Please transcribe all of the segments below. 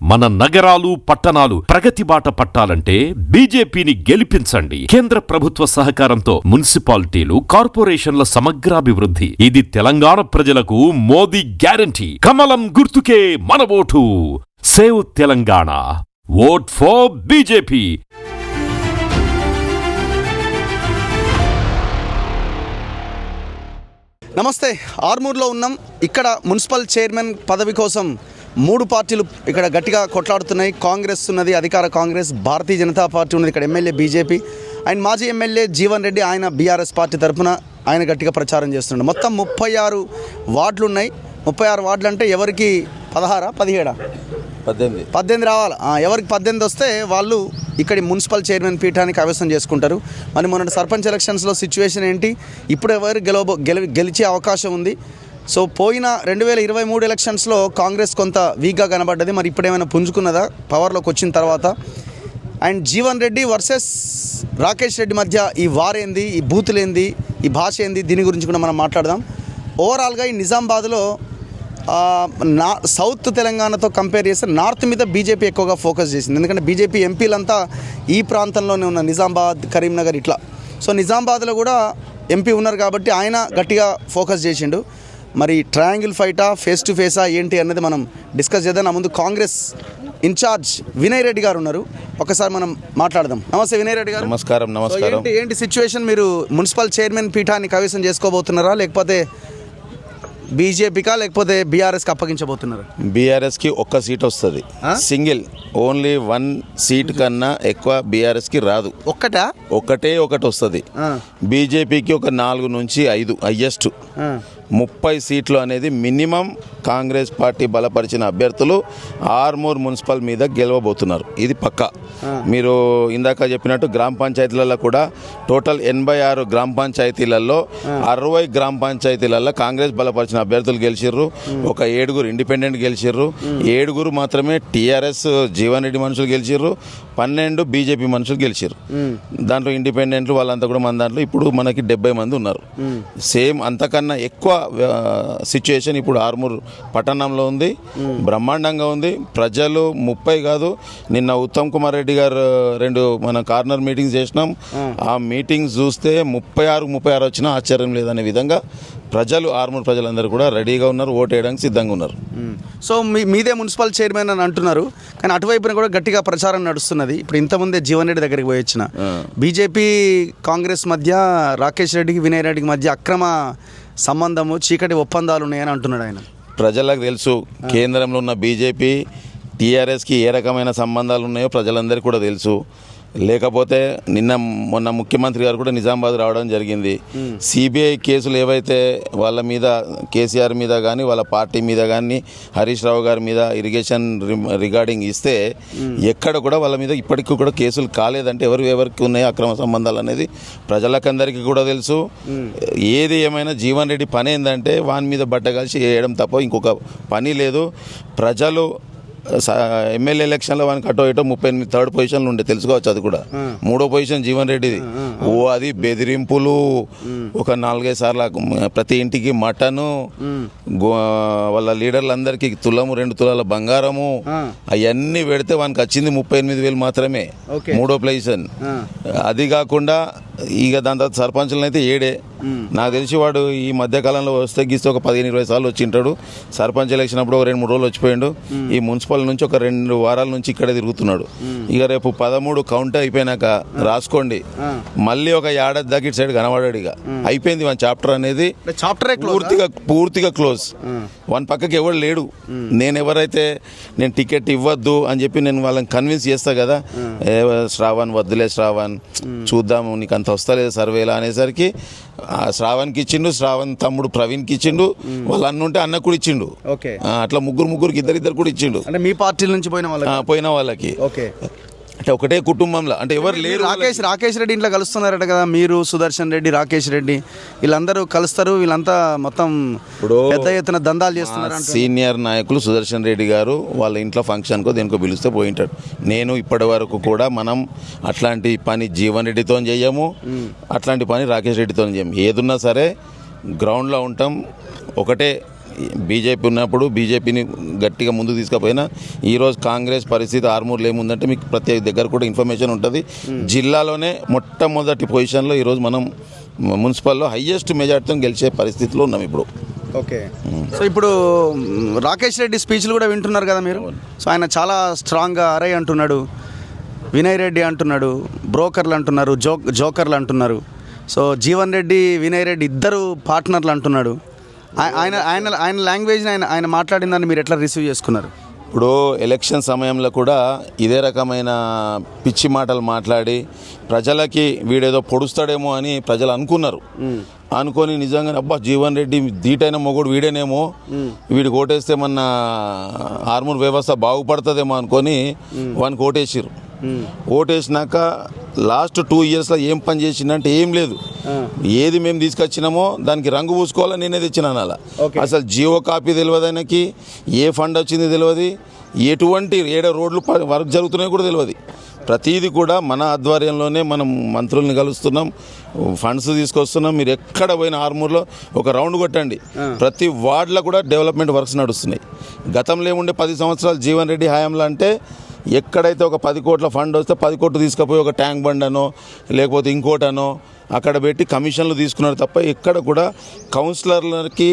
మన నగరాలు పట్టణాలు ప్రగతి బాట పట్టాలంటే బీజేపీని గెలిపించండి. కేంద్ర ప్రభుత్వ సహకారంతో మున్సిపాలిటీలు, కార్పొరేషన్ల సమగ్రాభివృద్ధి. ఇది తెలంగాణ ప్రజలకు మోదీ గ్యారంటీ. కమలం గుర్తుకే మన vote. Save Telangana. Vote for BJP. నమస్తే, ఆర్మూర్లో ఉన్నాం. ఇక్కడ మున్సిపల్ చైర్మన్ పదవి కోసం 3 పార్టీలు ఇక్కడ గట్టిగా కొట్లాడుతున్నాయి. కాంగ్రెస్ ఉన్నది, అధికార కాంగ్రెస్, భారతీయ జనతా పార్టీ ఉన్నది, ఇక్కడ ఎమ్మెల్యే బీజేపీ అండ్ మాజీ ఎమ్మెల్యే జీవన్ రెడ్డి, ఆయన బీఆర్ఎస్ పార్టీ తరఫున ఆయన గట్టిగా ప్రచారం చేస్తున్నాడు. మొత్తం 36 వార్డులు ఉన్నాయి. 36 వార్డులు అంటే ఎవరికి 16, 17, 18 రావాలి. ఎవరికి 18 వస్తే వాళ్ళు ఇక్కడి మున్సిపల్ చైర్మన్ పీఠానికి కైవసం చేసుకుంటారు. మరి మొన్న సర్పంచ్ ఎలక్షన్స్లో సిచ్యువేషన్ ఏంటి, ఇప్పుడు ఎవరు గెలిచే అవకాశం ఉంది? సో పోయిన 2023 ఎలక్షన్స్లో కాంగ్రెస్ కొంత వీక్గా కనబడ్డది. మరి ఇప్పుడేమైనా పుంజుకున్నదా పవర్లోకి వచ్చిన తర్వాత? అండ్ జీవన్ రెడ్డి వర్సెస్ రాకేష్ రెడ్డి మధ్య ఈ వారేంది, ఈ బూతులేంది, ఈ భాష ఏంది, దీని గురించి కూడా మనం మాట్లాడదాం. ఓవరాల్గా ఈ నిజామాబాద్లో సౌత్ తెలంగాణతో కంపేర్ చేస్తే నార్త్ మీద బీజేపీ ఎక్కువగా ఫోకస్ చేసింది. ఎందుకంటే బీజేపీ ఎంపీలంతా ఈ ప్రాంతంలోనే ఉన్న నిజామాబాద్, కరీంనగర్ ఇట్లా. సో నిజామాబాద్లో కూడా ఎంపీ ఉన్నారు కాబట్టి ఆయన గట్టిగా ఫోకస్ చేసిండు. మరి ట్రయాంగిల్ ఫైటా, ఫేస్ టు ఫేసా ఏంటి అన్నది మనం డిస్కస్ చేద్దాం. నా ముందు కాంగ్రెస్ ఇన్ఛార్జ్ వినయ్ రెడ్డి గారు ఉన్నారు, ఒకసారి మనం మాట్లాడదాం. నమస్తే వినయ్ రెడ్డి గారు. నమస్కారం. ఏంటి సిచ్యువేషన్? మీరు మున్సిపల్ చైర్మన్ పీఠాన్ని కైవసం చేసుకోబోతున్నారా, లేకపోతే బీజేపీకా లేకపోతే బీఆర్ఎస్కి అప్పగించబోతున్నారు? బీఆర్ఎస్కి ఒక్క సీట్ వస్తుంది, సింగిల్, ఓన్లీ 1 సీట్ కన్నా ఎక్కువ బీఆర్ఎస్కి రాదు. ఒకటే వస్తుంది. బీజేపీకి ఒక 4 నుంచి 5 హైయెస్ట్ 30 సీట్లు అనేది మినిమం. కాంగ్రెస్ పార్టీ బలపరిచిన అభ్యర్థులు ఆర్మూర్ మున్సిపల్ మీద గెలవబోతున్నారు, ఇది పక్కా. మీరు ఇందాక చెప్పినట్టు గ్రామ పంచాయతీలలో కూడా టోటల్ 86 గ్రామ పంచాయతీలలో 60 గ్రామ పంచాయతీలలో కాంగ్రెస్ బలపరిచిన అభ్యర్థులు గెలిచిర్రు. ఒక 7 ఇండిపెండెంట్ గెలిచిర్రు. 7 మాత్రమే టీఆర్ఎస్ జీవన్ రెడ్డి మనుషులు గెలిచిర్రు. 12 బీజేపీ మనుషులు గెలిచిర్రు. దాంట్లో ఇండిపెండెంట్లు వాళ్ళంతా కూడా మన దాంట్లో ఇప్పుడు మనకి 70 మంది ఉన్నారు. సేమ్ అంతకన్నా ఎక్కువ సిచ్యుయేషన్ ఇప్పుడు ఆర్మూర్ పట్టణంలో ఉంది. బ్రహ్మాండంగా ఉంది. ప్రజలు 30 కాదు, నిన్న ఉత్తమ్ కుమార్ రెడ్డి గారు 2 మన కార్నర్ మీటింగ్స్ చేసినాం. ఆ మీటింగ్స్ చూస్తే 36 వచ్చినా ఆశ్చర్యం లేదనే విధంగా ప్రజలు, ఆర్మూర్ ప్రజలందరూ కూడా రెడీగా ఉన్నారు, ఓటు వేయడానికి సిద్ధంగా ఉన్నారు. సో మీదే మున్సిపల్ చైర్మన్ అని అంటున్నారు, కానీ అటువైపున కూడా గట్టిగా ప్రచారం నడుస్తున్నది. ఇప్పుడు ఇంతకుముందే జీవన్ రెడ్డి దగ్గరికి పోయి వచ్చిన బీజేపీ కాంగ్రెస్ మధ్య, రాకేష్ రెడ్డికి వినయ్ రెడ్డికి మధ్య అక్రమ సంబంధము, చీకటి ఒప్పందాలు ఉన్నాయని అంటున్నాడు ఆయన. ప్రజలకు తెలుసు, కేంద్రంలో ఉన్న బీజేపీ టీఆర్ఎస్కి ఏ రకమైన సంబంధాలు ఉన్నాయో ప్రజలందరికీ కూడా తెలుసు. లేకపోతే మొన్న ముఖ్యమంత్రి గారు కూడా నిజామాబాద్ రావడం జరిగింది. సిబిఐ కేసులు ఏవైతే వాళ్ళ మీద, కేసీఆర్ మీద కానీ వాళ్ళ పార్టీ మీద కానీ హరీష్ రావు గారి మీద ఇరిగేషన్ రిగార్డింగ్ ఇస్తే ఎక్కడ కూడా వాళ్ళ మీద ఇప్పటికీ కూడా కేసులు కాలేదంటే ఎవరికి ఉన్నాయి అక్రమ సంబంధాలు అనేది ప్రజలకందరికీ కూడా తెలుసు. ఏది ఏమైనా జీవన్ రెడ్డి పని ఏంటంటే వాని మీద బట్ట కలిసి వేయడం తప్ప ఇంకొక పని లేదు. ప్రజలు ఎమ్మెల్యే ఎలక్షన్లో వానికి అటో ఇటో 38 థర్డ్ పొజిషన్లు ఉండే, తెలుసుకోవచ్చు. అది కూడా 3వ పొజిషన్ జీవన్ రెడ్డిది. అది బెదిరింపులు, ఒక 4-5 సార్లు ప్రతి ఇంటికి మటను, వాళ్ళ లీడర్లందరికీ 2 తులాల బంగారము, అవన్నీ పెడితే వానికి వచ్చింది 38,000 మాత్రమే, 3వ పొజిషన్. అది కాకుండా ఇక దాని తర్వాత సర్పంచులను అయితే 7. నాకు తెలిసి వాడు ఈ మధ్యకాలంలో వస్తే గీస్తే ఒక 15-20 సార్లు వచ్చింటాడు. సర్పంచ్ ఎలక్షన్ అప్పుడు 2-3 రోజులు వచ్చిపోయాడు. ఈ మున్సిపల్ నుంచి ఒక 2 వారాల నుంచి ఇక్కడే తిరుగుతున్నాడు. ఇక రేపు 13 కౌంట్ అయిపోయినాక రాసుకోండి, మళ్ళీ ఒక ఏడాది దాకా ఇటు సైడ్ కనబడాడు. ఇక అయిపోయింది వన్ చాప్టర్ అనేది, పూర్తిగా క్లోజ్. వన్ పక్కకి ఎవరు లేడు. నేను టికెట్ ఇవ్వద్దు అని చెప్పి నేను వాళ్ళని కన్విన్స్ చేస్తా కదా, శ్రావణ్ వద్దులే, శ్రావణ్ చూద్దాము, నీకు అంత వస్తలేదు సర్వేలా అనేసరికి శ్రావణ్కి ఇచ్చిండు, శ్రావణ్ తమ్ముడు ప్రవీణ్కి ఇచ్చిండు, వాళ్ళు అన్న ఉంటే అన్న కూడా ఇచ్చిండు. అట్లా ముగ్గురికి ఇద్దరు కూడా ఇచ్చిండు. అంటే మీ పార్టీ నుంచి పోయిన వాళ్ళకి అంటే ఒకటే కుటుంబంలో అంటే ఎవరు లేరు. రాకేష్ రెడ్డి ఇంట్లో కలుస్తున్నారట కదా, మీరు, సుదర్శన్ రెడ్డి, రాకేష్ రెడ్డి వీళ్ళందరూ కలుస్తారు. వీళ్ళంతా మొత్తం పెద్ద ఎత్తున దందాలు చేస్తున్నారు. సీనియర్ నాయకులు సుదర్శన్ రెడ్డి గారు వాళ్ళ ఇంట్లో ఫంక్షన్కో దేనికో పిలిస్తే పోయింటాడు. నేను ఇప్పటి వరకు కూడా మనం అట్లాంటి పని జీవన్ రెడ్డితో చేయము, అట్లాంటి పని రాకేష్ రెడ్డితో చేయము. ఏదున్నా సరే గ్రౌండ్లో ఉంటాం. ఒకటే బీజేపీ ఉన్నప్పుడు బీజేపీని గట్టిగా ముందుకు తీసుకుపోయినా ఈరోజు కాంగ్రెస్ పరిస్థితి ఆర్మూర్లో ఏముందంటే మీకు ప్రతి దగ్గర కూడా ఇన్ఫర్మేషన్ ఉంటుంది. జిల్లాలోనే మొట్టమొదటి పొజిషన్లో ఈరోజు మనం మున్సిపల్లో హయ్యెస్ట్ మెజార్టీతో గెలిచే పరిస్థితిలో ఉన్నాం ఇప్పుడు. ఓకే, సో ఇప్పుడు రాకేష్ రెడ్డి స్పీచ్లు కూడా వింటున్నారు కదా మీరు. సో ఆయన చాలా స్ట్రాంగ్గా అరే అంటున్నాడు, వినయ్ రెడ్డి అంటున్నాడు, బ్రోకర్లు అంటున్నారు, జోకర్లు అంటున్నారు. సో జీవన్ రెడ్డి, వినయ్ రెడ్డి ఇద్దరు పార్ట్నర్లు అంటున్నాడు. ఆయన ఆయన ఆయన లాంగ్వేజ్ని ఆయన మాట్లాడిన దాన్ని మీరు ఎట్లా రిసీవ్ చేసుకున్నారు? ఇప్పుడు ఎలక్షన్ సమయంలో కూడా ఇదే రకమైన పిచ్చి మాటలు మాట్లాడి ప్రజలకి వీడేదో పొడుస్తాడేమో అని ప్రజలు అనుకున్నారు. అనుకొని నిజంగా అబ్బా జీవన్ రెడ్డి ధీటైన మొగుడు వీడేనేమో, వీడికి ఓటేస్తే మన ఆర్మూర్ వ్యవస్థ బాగుపడుతుందేమో అనుకొని వానికి ఓటేసారు. ఓటేసినాక లాస్ట్ 2 ఇయర్స్లో ఏం పని చేసిందంటే ఏం లేదు. ఏది మేము తీసుకొచ్చినామో దానికి రంగు పూసుకోవాలని నేనే తెచ్చినాను. అలా అసలు జియో కాపీ తెలియదు ఆయనకి, ఏ ఫండ్ వచ్చింది తెలియదు, ఎటువంటి రోడ్లు వర్క్ జరుగుతున్నాయో కూడా తెలియదు. ప్రతిదీ కూడా మన ఆధ్వర్యంలోనే మనం మంత్రుల్ని కలుస్తున్నాం, ఫండ్స్ తీసుకొస్తున్నాం. మీరు ఎక్కడ పోయిన ఆర్మూర్లో ఒక రౌండ్ కొట్టండి, ప్రతి వార్డులో కూడా డెవలప్మెంట్ వర్క్స్ నడుస్తున్నాయి. గతంలో ఏముండే 10 సంవత్సరాలు జీవన్ రెడ్డి హయాంలో అంటే ఎక్కడైతే ఒక 10 కోట్ల ఫండ్ వస్తే 10 కోట్లు తీసుకుపోయి ఒక ట్యాంక్ బండ్ అనో లేకపోతే ఇంకోటనో అక్కడ పెట్టి కమిషన్లు తీసుకున్నారు తప్ప ఎక్కడ కూడా కౌన్సిలర్లకి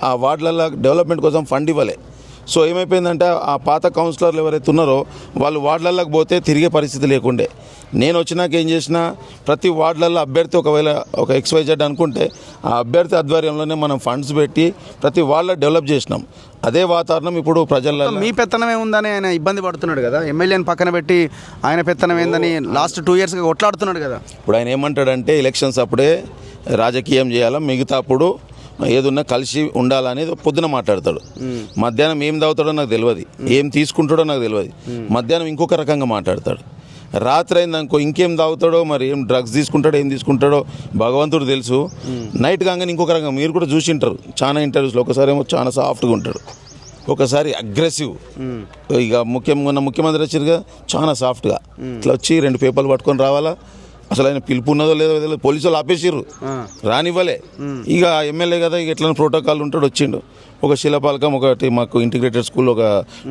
ఆ వార్డులలో డెవలప్మెంట్ కోసం ఫండ్ ఇవ్వలే. సో ఏమైపోయిందంటే ఆ పాత కౌన్సిలర్లు ఎవరైతే ఉన్నారో వాళ్ళు వార్డులలోకి పోతే తిరిగే పరిస్థితి లేకుండే. నేను వచ్చినాక ఏం చేసినా ప్రతి వార్డులలో అభ్యర్థి ఒకవేళ ఒక XYZ అనుకుంటే ఆ అభ్యర్థి ఆధ్వర్యంలోనే మనం ఫండ్స్ పెట్టి ప్రతి వార్డులో డెవలప్ చేసినాం. అదే వాతావరణం ఇప్పుడు ప్రజల్లో. మీ పెత్తనమే ఉందని ఆయన ఇబ్బంది పడుతున్నాడు కదా, ఎమ్మెల్యేని పక్కన పెట్టి ఆయన పెత్తనం ఏందని లాస్ట్ 2 ఇయర్స్గా కొట్లాడుతున్నాడు కదా. ఇప్పుడు ఆయన ఏమంటాడంటే ఎలక్షన్స్ అప్పుడే రాజకీయం చేయాలా, మిగతా అప్పుడు ఏదున్నా కలిసి ఉండాలనేది పొద్దున మాట్లాడతాడు. మధ్యాహ్నం ఏం తాగుతాడో నాకు తెలియదు, ఏం తీసుకుంటాడో నాకు తెలియదు. మధ్యాహ్నం ఇంకొక రకంగా మాట్లాడతాడు. రాత్రి అయిందనుకో ఇంకేం తాగుతాడో, మరి ఏం డ్రగ్స్ తీసుకుంటాడో ఏం తీసుకుంటాడో భగవంతుడు తెలుసు. నైట్ కాగానే ఇంకొక రకంగా మీరు కూడా చూసింటారు చాలా ఇంటర్వ్యూస్లో. ఒకసారి ఏమో చాలా సాఫ్ట్గా ఉంటాడు, ఒకసారి అగ్రెసివ్. ఇక ముఖ్యమంత్రి వచ్చారుగా చాలా సాఫ్ట్గా ఇట్లా వచ్చి 2 పేపర్లు పట్టుకొని రావాలా. అసలు ఆయన పిలుపు ఉన్నదో లేదో తెలియదు, పోలీసు వాళ్ళు ఆపేసిర్రు, రానివ్వలే. ఇక ఎమ్మెల్యే కదా, ఇక ఎట్లా ప్రోటోకాల్ ఉంటాడు, వచ్చిండు. ఒక శిలాపాలకం ఒకటి మాకు ఇంటిగ్రేటెడ్ స్కూల్ ఒక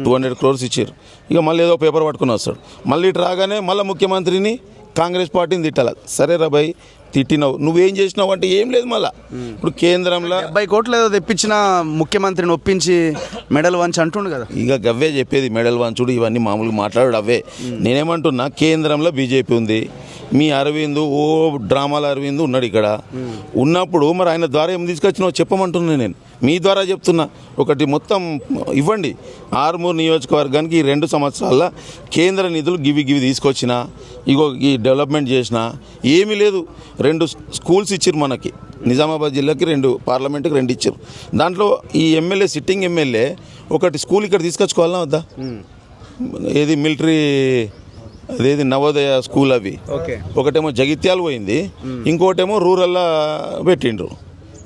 200 crores ఇచ్చారు. ఇక మళ్ళీ ఏదో పేపర్ పట్టుకుని వస్తాడు. మళ్ళీ ఇటు రాగానే మళ్ళీ ముఖ్యమంత్రిని కాంగ్రెస్ పార్టీని తిట్టాలి. సరే రా భయ్ తిట్టినావు, నువ్వేం చేసినావు అంటే ఏం లేదు. మళ్ళీ ఇప్పుడు కేంద్రంలో 70 కోట్లు ఏదో తెప్పించిన ముఖ్యమంత్రిని ఒప్పించి మెడల్ వంచి అంటుండు కదా. ఇక గవ్వే చెప్పేది, మెడల్ వంచుడు ఇవన్నీ మామూలుగా మాట్లాడు అవే. నేనేమంటున్నా, కేంద్రంలో బీజేపీ ఉంది, మీ అరవింద్ డ్రామాల అరవింద్ ఉన్నాడు ఇక్కడ. ఉన్నప్పుడు మరి ఆయన ద్వారా ఏం తీసుకొచ్చినావు చెప్పమంటున్నా. నేను మీ ద్వారా చెప్తున్నా, ఒకటి మొత్తం ఇవ్వండి. ఆర్మూర్ నియోజకవర్గానికి ఈ 2 సంవత్సరాల కేంద్ర నిధులు గివి తీసుకొచ్చిన, ఇగో ఈ డెవలప్మెంట్ చేసిన ఏమీ లేదు. 2 స్కూల్స్ ఇచ్చారు మనకి, నిజామాబాద్ జిల్లాకి 2, పార్లమెంట్కి 2 ఇచ్చారు. దాంట్లో ఈ ఎమ్మెల్యే సిట్టింగ్ ఎమ్మెల్యే ఒకటి స్కూల్ ఇక్కడ తీసుకొచ్చుకోవాలన్నా వద్దా? ఏది మిలిటరీ అదేది నవోదయ స్కూల్ అవి. ఒకటేమో జగిత్యాలు పోయింది, ఇంకోటేమో రూరల్లో పెట్టిండ్రు.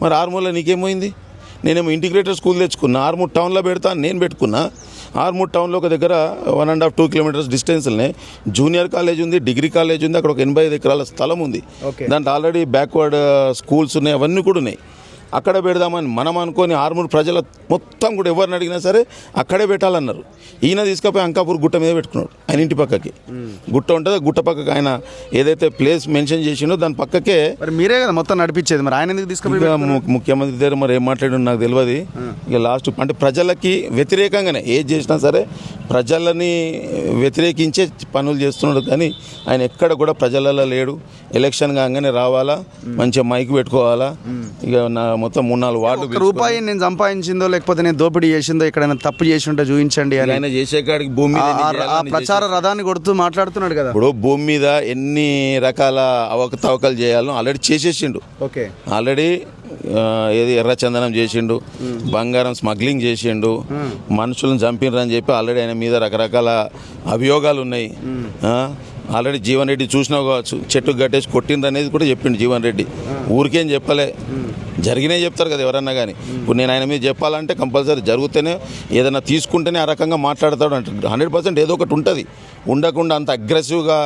మరి ఆర్మూర్లో నీకేమైంది? నేనేమో ఇంటిగ్రేటెడ్ స్కూల్ తెచ్చుకున్నా, ఆర్మూర్ టౌన్లో పెడతా నేను పెట్టుకున్నా. ఆర్మూర్ టౌన్లో ఒక దగ్గర 1.5-2 kilometers డిస్టెన్స్లోనే జూనియర్ కాలేజ్ ఉంది, డిగ్రీ కాలేజ్ ఉంది. అక్కడ ఒక 85 ఎకరాల స్థలం ఉంది. దాంట్లో ఆల్రెడీ బ్యాక్వర్డ్ స్కూల్స్ ఉన్నాయి, అవన్నీ కూడా ఉన్నాయి. అక్కడ పెడదామని మనం అనుకొని ఆర్మూర్ ప్రజల మొత్తం కూడా ఎవరిని అడిగినా సరే అక్కడే పెట్టాలన్నారు. ఈయన తీసుకుపోయి అంకాపూర్ గుట్ట మీద పెట్టుకున్నాడు. ఆయన ఇంటి పక్కకి గుట్ట ఉంటుంది, గుట్ట పక్కకి ఆయన ఏదైతే ప్లేస్ మెన్షన్ చేసిండో దాని పక్కకే. మరి మీరే కదా మొత్తం నడిపించేది, మరి ఆయన ఎందుకు తీసుకుపోయి? ముఖ్యమంత్రి దగ్గర మరి ఏం మాట్లాడాడు నాకు తెలియదు. ఇక లాస్ట్ అంటే ప్రజలకి వ్యతిరేకంగానే ఏది చేసినా సరే ప్రజలని వ్యతిరేకించే పనులు చేస్తున్నాడు. కానీ ఆయన ఎక్కడ కూడా ప్రజలలో లేడు. ఎలక్షన్ కాగానే రావాలా, మంచిగా మైక్ పెట్టుకోవాలా. ఇక నా మొత్తం 3-4 వార్డులు రూపాయి నేను సంపాదించిందో లేకపోతే నేను దోపిడీ చేసిందో ఎక్కడైనా తప్పు చేసి ఉంటే చూపించండి అని ఆయన చేసే కాడికి భూమి ప్రచార రథాన్ని కొడుతూ మాట్లాడుతున్నాడు కదా. ఇప్పుడు భూమి మీద ఎన్ని రకాల అవకతవకలు చేయాలో ఆల్రెడీ చేసేసిండు. ఆల్రెడీ ఏది ఎర్రచందనం చేసిండు, బంగారం స్మగ్లింగ్ చేసిండు, మనుషులను చంపినరని చెప్పి ఆల్రెడీ ఆయన మీద రకరకాల అభియోగాలు ఉన్నాయి. ఆల్రెడీ జీవన్ రెడ్డి చూసినావు కావచ్చు, చెట్టు కట్టేసి కొట్టిండ్రు అనేది కూడా చెప్పిండు జీవన్ రెడ్డి. ఊరికేం చెప్పలే, జరిగినాయి చెప్తారు కదా ఎవరన్నా కానీ. ఇప్పుడు నేను ఆయన మీద చెప్పాలంటే కంపల్సరీ జరిగితేనే ఏదైనా తీసుకుంటేనే ఆ రకంగా మాట్లాడతాడు అంటే 100% ఏదో ఒకటి ఉంటుంది. ఉండకుండా అంత అగ్రెసివ్గా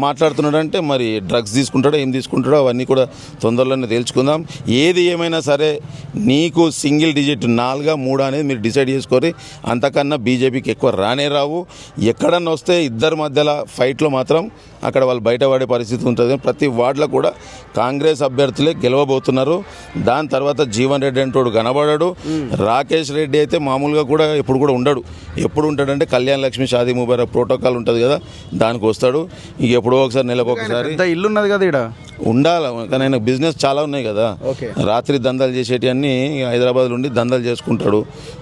మాట్లాడుతున్నాడంటే మరి డ్రగ్స్ తీసుకుంటాడో ఏం తీసుకుంటాడో అవన్నీ కూడా తొందరలోనే తేల్చుకుందాం. ఏది ఏమైనా సరే నీకు సింగిల్ డిజిట్ 4, 3 అనేది మీరు డిసైడ్ చేసుకొని, అంతకన్నా బీజేపీకి ఎక్కువ రానే రావు. ఎక్కడన్నా వస్తే ఇద్దరి మధ్యలో ఫైట్లో మాత్రం అక్కడ వాళ్ళు బయటపడే పరిస్థితి ఉంటుంది. ప్రతి వార్డులో కూడా కాంగ్రెస్ అభ్యర్థులే గెలవబోతున్నారు. దాని తర్వాత జీవన్ రెడ్డి అంటోడు కనబడాడు. రాకేష్ రెడ్డి అయితే మామూలుగా కూడా ఎప్పుడు కూడా ఉండడు. ఎప్పుడు ఉంటాడంటే కళ్యాణ్ లక్ష్మి షాదీ ముబారక్ ప్రోటోకాల్ ఉంటుంది కదా, దానికి వస్తాడు. ఇక ఎప్పుడో ఒకసారి నెలకు ఒకసారి ఇల్లు ఉన్నది కదా ఇక్కడ ఉండాలి. కానీ ఆయన బిజినెస్ చాలా ఉన్నాయి కదా, రాత్రి దందాలు చేసేటివన్నీ హైదరాబాద్లో ఉండి దందాలు చేసుకుంటాడు.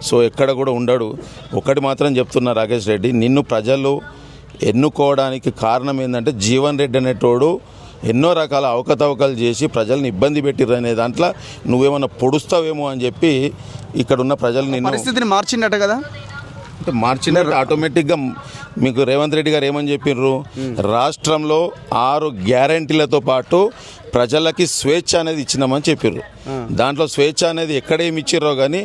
సో ఎక్కడ కూడా ఉండడు. ఒకటి మాత్రం చెప్తున్నా రాకేష్ రెడ్డి, నిన్ను ప్రజలు ఎన్నుకోవడానికి కారణం ఏంటంటే జీవన్ రెడ్డి అనేటోడు ఎన్నో రకాల అవకతవకలు చేసి ప్రజల్ని ఇబ్బంది పెట్టిర్రు అనే దాంట్లో నువ్వేమన్నా పొడుస్తావేమో అని చెప్పి ఇక్కడ ఉన్న ప్రజలు నిన్ను పరిస్థితిని మార్చిండట కదా. అంటే మార్చినట్టు ఆటోమేటిక్గా మీకు రేవంత్ రెడ్డి గారు ఏమని చెప్పిర్రు, రాష్ట్రంలో 6 గ్యారంటీలతో పాటు ప్రజలకి స్వేచ్ఛ అనేది ఇచ్చినామని చెప్పిర్రు. దాంట్లో స్వేచ్ఛ అనేది ఎక్కడేమి ఇచ్చిర్రో కానీ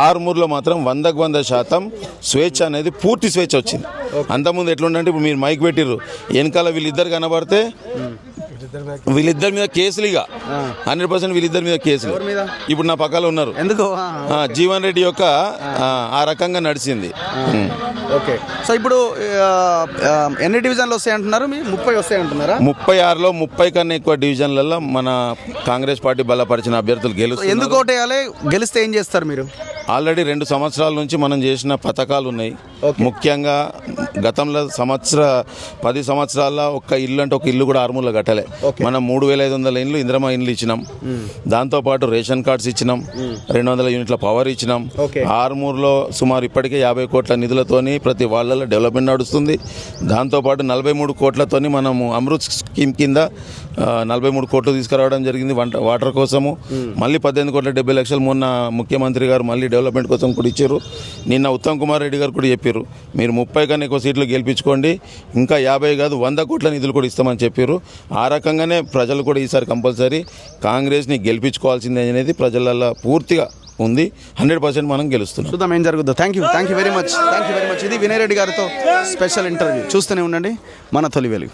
ఆర్మూర్లో మాత్రం 100% స్వేచ్ఛ అనేది పూర్తి స్వేచ్ఛ వచ్చింది. అంతకుముందు ఎట్లుందంటే ఇప్పుడు మీరు మైక్ పెట్టిర్రు, వెనకాల వీళ్ళిద్దరు కనబడితే వీళ్ళిద్దరి మీద కేసులు, ఇక 100% వీళ్ళిద్దరి మీద కేసులు. ఇప్పుడు నా పక్కన ఉన్నారు ఎందుకు జీవన్ రెడ్డి యొక్క ఆ రకంగా నడిచింది. ఓకే, సో ఇప్పుడు ఎన్ని డివిజన్లు వస్తాయంటున్నారు? మీ 30 వస్తాయంటున్నారా? 36లో 30 కన్నా ఎక్కువ డివిజన్లలో మన కాంగ్రెస్ పార్టీ బలపరిచిన అభ్యర్థులు గెలుస్తారు. ఎందుకు ఓటేయాలి? గెలిస్తే ఏం చేస్తారు మీరు? ఆల్రెడీ 2 సంవత్సరాల నుంచి మనం చేసిన పథకాలు ఉన్నాయి. ముఖ్యంగా గతంలో 10 సంవత్సరాల ఒక్క ఇల్లు అంటే ఒక ఇల్లు కూడా ఆర్మూర్లో కట్టలే. మనం 3,500 ఇండ్లు ఇందిరమ్మ ఇండ్లు ఇచ్చినాం. దాంతోపాటు రేషన్ కార్డ్స్ ఇచ్చినాం, 200 యూనిట్ల పవర్ ఇచ్చినాం. ఆర్మూర్లో సుమారు ఇప్పటికే 50 కోట్ల నిధులతోని ప్రతి వాళ్ళలో డెవలప్మెంట్ నడుస్తుంది. దాంతోపాటు 43 కోట్లతోని మనము అమృత్ స్కీమ్ కింద 43 కోట్లు తీసుకురావడం జరిగింది వాటర్ కోసము. మళ్ళీ 18,70,00,000 మొన్న ముఖ్యమంత్రి గారు మళ్ళీ డెవలప్మెంట్ కోసం కూడా ఇచ్చారు. నిన్న ఉత్తమ్ కుమార్ రెడ్డి గారు కూడా చెప్పారు, మీరు 30 కన్నా ఎక్కువ సీట్లు గెలిపించుకోండి, ఇంకా 50 కాదు 100 కోట్ల నిధులు కూడా ఇస్తామని చెప్పారు. ఆ రకంగానే ప్రజలు కూడా ఈసారి కంపల్సరీ కాంగ్రెస్ని గెలిపించుకోవాల్సిందే అనేది ప్రజలలో పూర్తిగా ఉంది. 100% మనం గెలుస్తున్నాం. చూద్దాం ఏం జరుగుతుందో. Thank you very much. ఇది వినయ్ రెడ్డి గారితో స్పెషల్ ఇంటర్వ్యూ. చూస్తూనే ఉండండి మన తొలి వెలుగు.